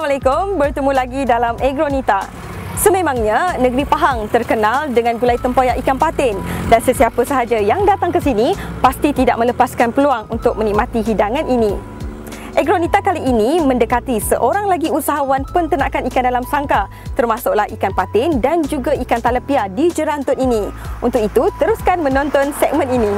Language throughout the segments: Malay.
Assalamualaikum, bertemu lagi dalam Agronita. Sememangnya, negeri Pahang terkenal dengan gulai tempoyak ikan patin dan sesiapa sahaja yang datang ke sini pasti tidak melepaskan peluang untuk menikmati hidangan ini. Agronita kali ini mendekati seorang lagi usahawan penternakan ikan dalam sangkar, termasuklah ikan patin dan juga ikan talepia di Jerantut ini. Untuk itu, teruskan menonton segmen ini.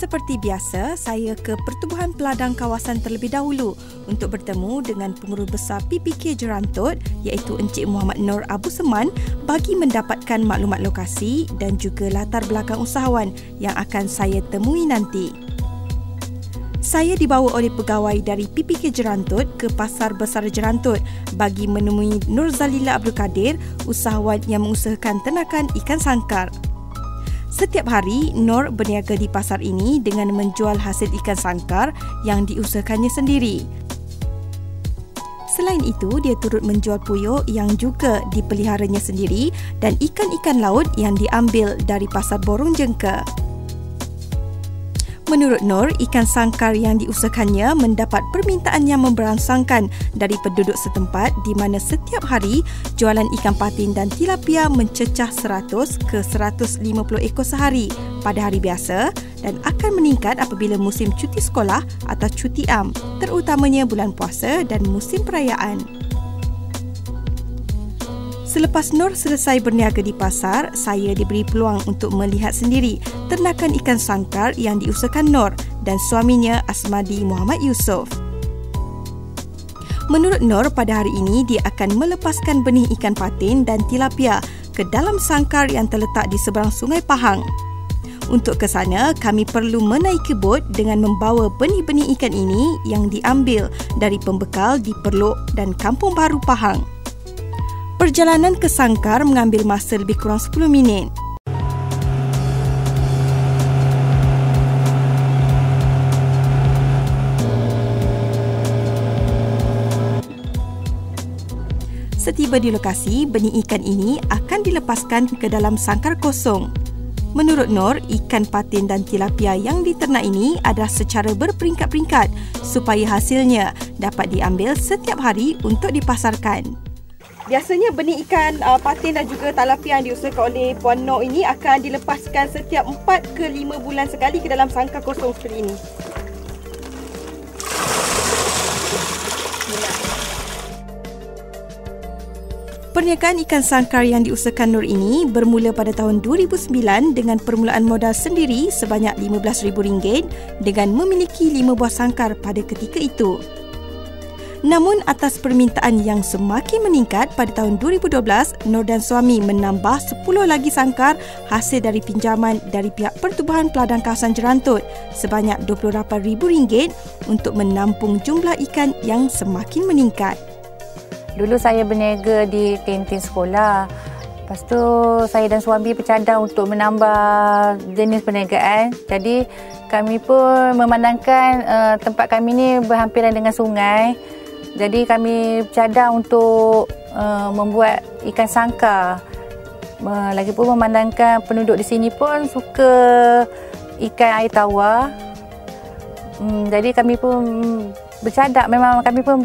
Seperti biasa, saya ke Pertubuhan Peladang Kawasan terlebih dahulu untuk bertemu dengan pengurus besar PPK Jerantut iaitu Encik Muhammad Nur Abu Seman bagi mendapatkan maklumat lokasi dan juga latar belakang usahawan yang akan saya temui nanti. Saya dibawa oleh pegawai dari PPK Jerantut ke Pasar Besar Jerantut bagi menemui Nur Zalila Abdul Kadir, usahawan yang mengusahakan ternakan ikan sangkar. Setiap hari, Nur berniaga di pasar ini dengan menjual hasil ikan sangkar yang diusahakannya sendiri. Selain itu, dia turut menjual puyuh yang juga dipeliharanya sendiri dan ikan-ikan laut yang diambil dari pasar Borong Jengka. Menurut Nur, ikan sangkar yang diusahakannya mendapat permintaan yang memberangsangkan dari penduduk setempat di mana setiap hari jualan ikan patin dan tilapia mencecah 100 ke 150 ekor sehari pada hari biasa dan akan meningkat apabila musim cuti sekolah atau cuti am, terutamanya bulan puasa dan musim perayaan. Selepas Nur selesai berniaga di pasar, saya diberi peluang untuk melihat sendiri ternakan ikan sangkar yang diusahakan Nur dan suaminya Asmadi Muhammad Yusof. Menurut Nur, pada hari ini dia akan melepaskan benih ikan patin dan tilapia ke dalam sangkar yang terletak di seberang Sungai Pahang. Untuk ke sana, kami perlu menaiki bot dengan membawa benih-benih ikan ini yang diambil dari pembekal di Perlok dan Kampung Baru Pahang. Perjalanan ke sangkar mengambil masa lebih kurang 10 minit. Setiba di lokasi, benih ikan ini akan dilepaskan ke dalam sangkar kosong. Menurut Nur, ikan patin dan tilapia yang diternak ini adalah secara berperingkat-peringkat supaya hasilnya dapat diambil setiap hari untuk dipasarkan. Biasanya benih ikan patin dan juga tilapia yang diusahakan oleh Puan Nur ini akan dilepaskan setiap 4 ke 5 bulan sekali ke dalam sangkar kosong seperti ini. Perniagaan ikan sangkar yang diusahakan Nur ini bermula pada tahun 2009 dengan permulaan modal sendiri sebanyak RM15,000 dengan memiliki 5 buah sangkar pada ketika itu. Namun atas permintaan yang semakin meningkat pada tahun 2012, Nur dan suami menambah 10 lagi sangkar hasil dari pinjaman dari pihak Pertubuhan Peladang Kawasan Jerantut sebanyak RM28,000 untuk menampung jumlah ikan yang semakin meningkat. Dulu saya berniaga di kantin sekolah. Lepas tu saya dan suami bercadang untuk menambah jenis perniagaan. Jadi kami pun memandangkan tempat kami ni berhampiran dengan sungai. Jadi kami bercadang untuk membuat ikan sangkar. Lagipun memandangkan penduduk di sini pun suka ikan air tawar. Jadi kami pun bercadang, memang kami pun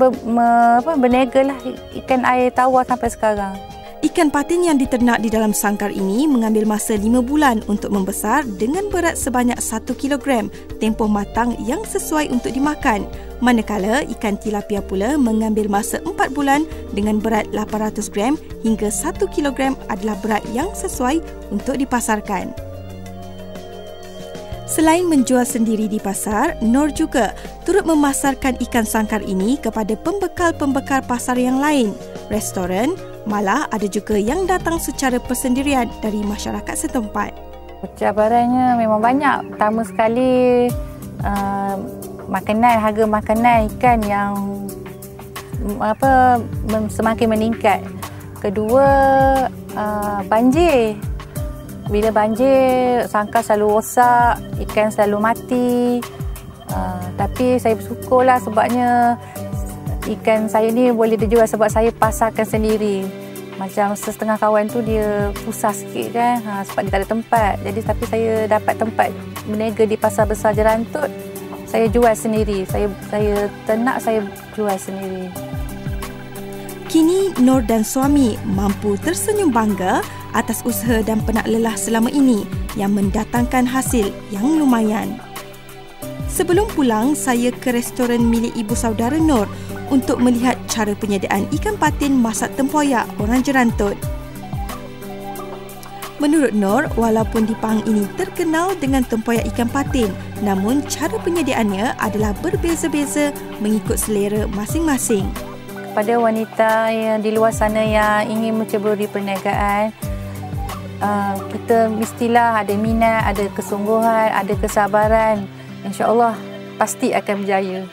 berniaga lah ikan air tawar sampai sekarang. Ikan patin yang diternak di dalam sangkar ini mengambil masa 5 bulan untuk membesar dengan berat sebanyak 1 kilogram, tempoh matang yang sesuai untuk dimakan. Manakala ikan tilapia pula mengambil masa 4 bulan dengan berat 800 gram hingga 1 kilogram adalah berat yang sesuai untuk dipasarkan. Selain menjual sendiri di pasar, Nur juga turut memasarkan ikan sangkar ini kepada pembekal-pembekal pasar yang lain, restoran, malah ada juga yang datang secara persendirian dari masyarakat setempat. Cabarannya memang banyak. Pertama sekali, harga makanan ikan yang semakin meningkat. Kedua, banjir. Bila banjir, sangkar selalu rosak, ikan selalu mati. Tapi saya bersyukurlah sebabnya ikan saya ni boleh dijual sebab saya pasarkan sendiri. Macam setengah kawan tu dia susah sikit kan, sebab dia tak ada tempat. Jadi tapi saya dapat tempat berniaga di Pasar Besar Jerantut. saya jual sendiri. Saya ternak, saya jual sendiri. Kini Nur dan suami mampu tersenyum bangga atas usaha dan penat lelah selama ini yang mendatangkan hasil yang lumayan. Sebelum pulang, saya ke restoran milik ibu saudara Nur untuk melihat cara penyediaan ikan patin masak tempoyak orang Jerantut. Menurut Nur, walaupun di Pahang ini terkenal dengan tempoyak ikan patin, namun cara penyediaannya adalah berbeza-beza mengikut selera masing-masing. Kepada wanita yang di luar sana yang ingin menceburi perniagaan, kita mestilah ada minat, ada kesungguhan, ada kesabaran. InsyaAllah pasti akan berjaya.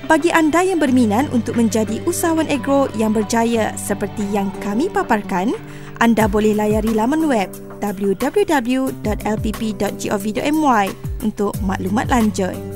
Bagi anda yang berminat untuk menjadi usahawan agro yang berjaya seperti yang kami paparkan, anda boleh layari laman web www.lpp.gov.my untuk maklumat lanjut.